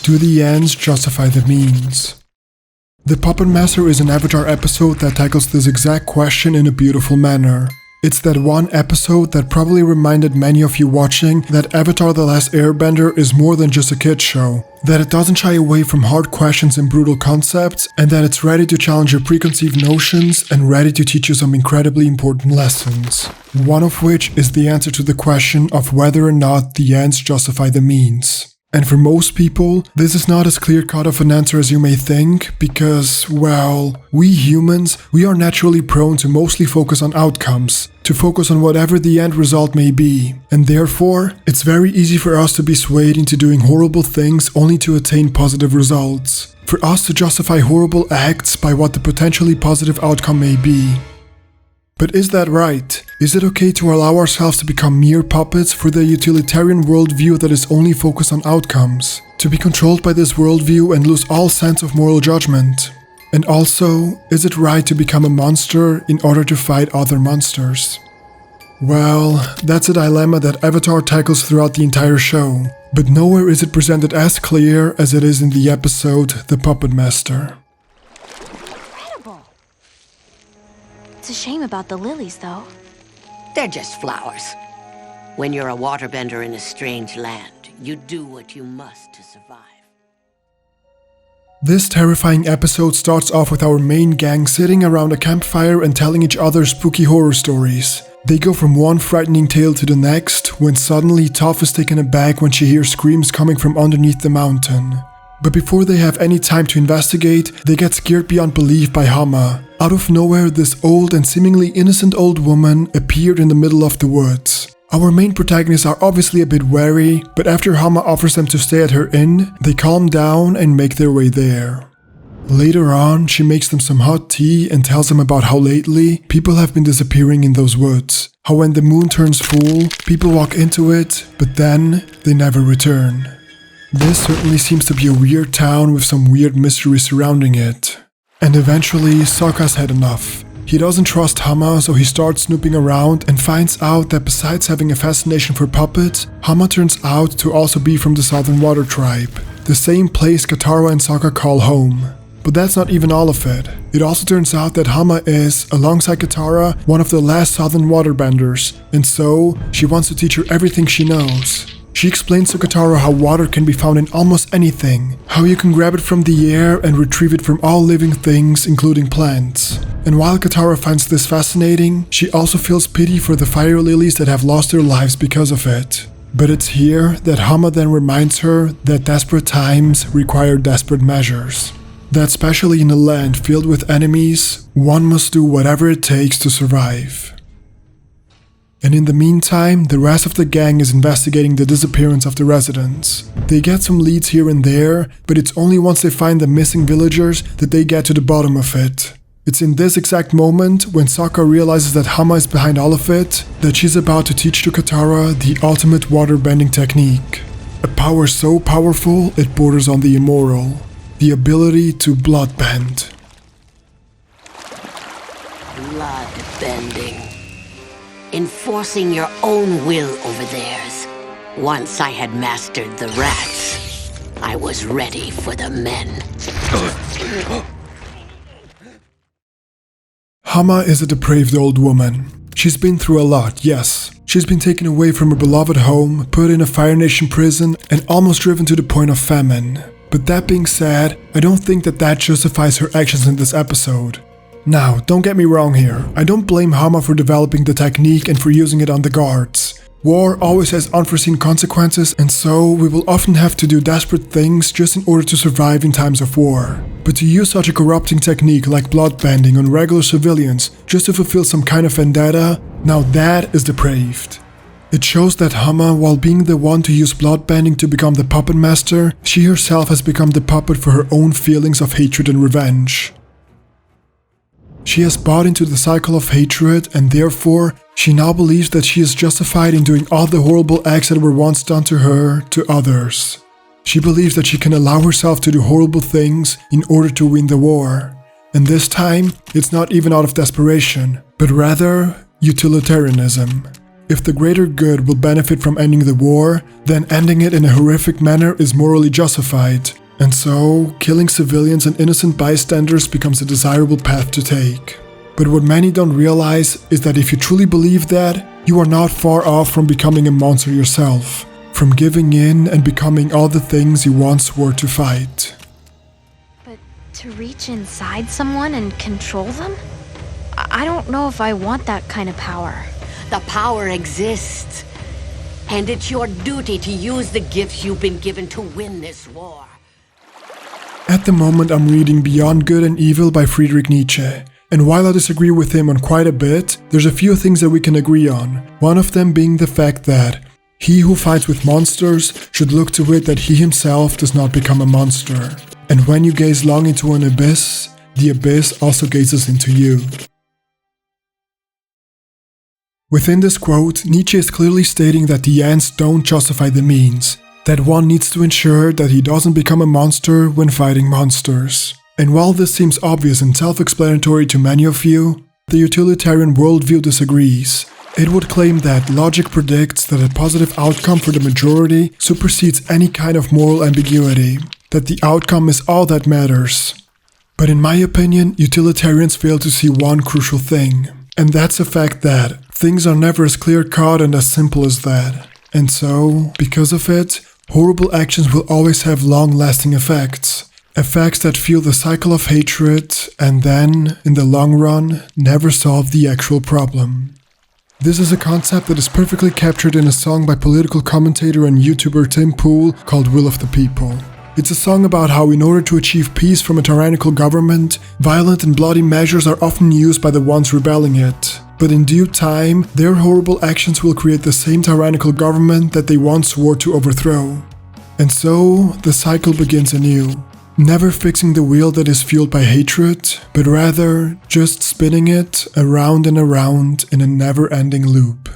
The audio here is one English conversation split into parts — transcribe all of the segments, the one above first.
Do the ends justify the means? The Puppetmaster is an Avatar episode that tackles this exact question in a beautiful manner. It's that one episode that probably reminded many of you watching that Avatar: The Last Airbender is more than just a kids show, that it doesn't shy away from hard questions and brutal concepts, and that it's ready to challenge your preconceived notions and ready to teach you some incredibly important lessons. One of which is the answer to the question of whether or not the ends justify the means. And for most people, this is not as clear-cut of an answer as you may think, because, well, we humans, we are naturally prone to mostly focus on outcomes, to focus on whatever the end result may be, and therefore, it's very easy for us to be swayed into doing horrible things only to attain positive results, for us to justify horrible acts by what the potentially positive outcome may be. But is that right? Is it okay to allow ourselves to become mere puppets for the utilitarian worldview that is only focused on outcomes? To be controlled by this worldview and lose all sense of moral judgment? And also, is it right to become a monster in order to fight other monsters? Well, that's a dilemma that Avatar tackles throughout the entire show, but nowhere is it presented as clear as it is in the episode The Puppetmaster. It's a shame about the lilies, though. They're just flowers. When you're a waterbender in a strange land, you do what you must to survive. This terrifying episode starts off with our main gang sitting around a campfire and telling each other spooky horror stories. They go from one frightening tale to the next, when suddenly Toph is taken aback when she hears screams coming from underneath the mountain. But before they have any time to investigate, they get scared beyond belief by Hama. Out of nowhere, this old and seemingly innocent old woman appeared in the middle of the woods. Our main protagonists are obviously a bit wary, but after Hama offers them to stay at her inn, they calm down and make their way there. Later on, she makes them some hot tea and tells them about how lately, people have been disappearing in those woods. How when the moon turns full, people walk into it, but then they never return. This certainly seems to be a weird town with some weird mystery surrounding it. And eventually, Sokka's had enough. He doesn't trust Hama, so he starts snooping around and finds out that besides having a fascination for puppets, Hama turns out to also be from the Southern Water Tribe, the same place Katara and Sokka call home. But that's not even all of it. It also turns out that Hama is, alongside Katara, one of the last Southern Waterbenders, and so she wants to teach her everything she knows. She explains to Katara how water can be found in almost anything, how you can grab it from the air and retrieve it from all living things, including plants. And while Katara finds this fascinating, she also feels pity for the fire lilies that have lost their lives because of it. But it's here that Hama then reminds her that desperate times require desperate measures. That especially in a land filled with enemies, one must do whatever it takes to survive. And in the meantime, the rest of the gang is investigating the disappearance of the residents. They get some leads here and there, but it's only once they find the missing villagers that they get to the bottom of it. It's in this exact moment, when Sokka realizes that Hama is behind all of it, that she's about to teach to Katara the ultimate waterbending technique. A power so powerful it borders on the immoral. The ability to bloodbend. Bloodbending. Enforcing your own will over theirs. Once I had mastered the rats, I was ready for the men. Hama is a depraved old woman. She's been through a lot, yes. She's been taken away from her beloved home, put in a Fire Nation prison, and almost driven to the point of famine. But that being said, I don't think that justifies her actions in this episode. Now, don't get me wrong here, I don't blame Hama for developing the technique and for using it on the guards. War always has unforeseen consequences, and so we will often have to do desperate things just in order to survive in times of war. But to use such a corrupting technique like bloodbending on regular civilians just to fulfill some kind of vendetta, now that is depraved. It shows that Hama, while being the one to use bloodbending to become the Puppetmaster, she herself has become the puppet for her own feelings of hatred and revenge. She has bought into the cycle of hatred, and therefore, she now believes that she is justified in doing all the horrible acts that were once done to her, to others. She believes that she can allow herself to do horrible things in order to win the war. And this time, it's not even out of desperation, but rather utilitarianism. If the greater good will benefit from ending the war, then ending it in a horrific manner is morally justified. And so, killing civilians and innocent bystanders becomes a desirable path to take. But what many don't realize is that if you truly believe that, you are not far off from becoming a monster yourself, from giving in and becoming all the things you once swore to fight. But to reach inside someone and control them? I don't know if I want that kind of power. The power exists, and it's your duty to use the gifts you've been given to win this war. At the moment, I'm reading Beyond Good and Evil by Friedrich Nietzsche. And while I disagree with him on quite a bit, there's a few things that we can agree on. One of them being the fact that he who fights with monsters should look to it that he himself does not become a monster. And when you gaze long into an abyss, the abyss also gazes into you. Within this quote, Nietzsche is clearly stating that the ends don't justify the means, that one needs to ensure that he doesn't become a monster when fighting monsters. And while this seems obvious and self-explanatory to many of you, the utilitarian worldview disagrees. It would claim that logic predicts that a positive outcome for the majority supersedes any kind of moral ambiguity, that the outcome is all that matters. But in my opinion, utilitarians fail to see one crucial thing, and that's the fact that things are never as clear-cut and as simple as that. And so, because of it, horrible actions will always have long-lasting effects. Effects that fuel the cycle of hatred and then, in the long run, never solve the actual problem. This is a concept that is perfectly captured in a song by political commentator and YouTuber Tim Pool called Will of the People. It's a song about how in order to achieve peace from a tyrannical government, violent and bloody measures are often used by the ones rebelling it. But in due time, their horrible actions will create the same tyrannical government that they once swore to overthrow. And so, the cycle begins anew. Never fixing the wheel that is fueled by hatred, but rather just spinning it around and around in a never-ending loop.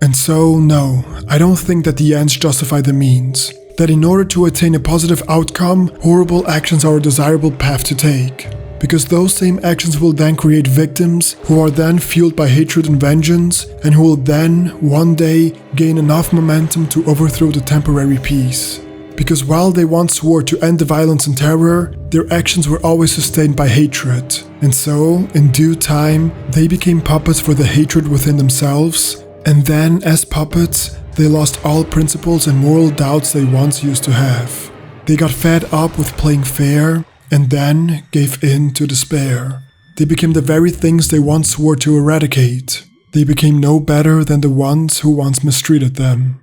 And so, no, I don't think that the ends justify the means. That in order to attain a positive outcome, horrible actions are a desirable path to take. Because those same actions will then create victims who are then fueled by hatred and vengeance, and who will then, one day, gain enough momentum to overthrow the temporary peace. Because while they once swore to end the violence and terror, their actions were always sustained by hatred. And so, in due time, they became puppets for the hatred within themselves, and then, as puppets, they lost all principles and moral doubts they once used to have. They got fed up with playing fair, and then gave in to despair. They became the very things they once swore to eradicate. They became no better than the ones who once mistreated them.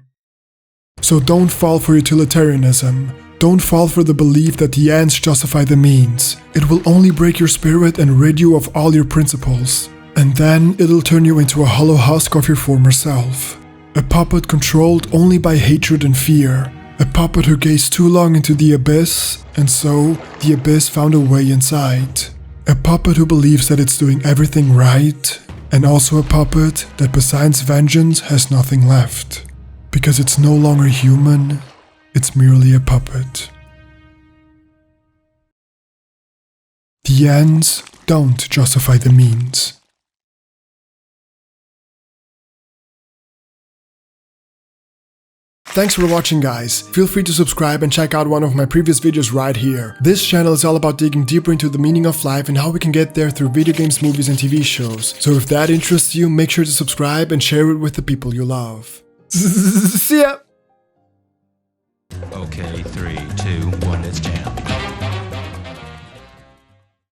So don't fall for utilitarianism. Don't fall for the belief that the ends justify the means. It will only break your spirit and rid you of all your principles. And then it'll turn you into a hollow husk of your former self. A puppet controlled only by hatred and fear. A puppet who gazed too long into the abyss, and so the abyss found a way inside. A puppet who believes that it's doing everything right, and also a puppet that besides vengeance has nothing left. Because it's no longer human, it's merely a puppet. The ends don't justify the means. Thanks for watching, guys. Feel free to subscribe and check out one of my previous videos right here. This channel is all about digging deeper into the meaning of life and how we can get there through video games, movies and TV shows. So if that interests you, make sure to subscribe and share it with the people you love. See ya! Okay, 3, 2, 1, let's jam.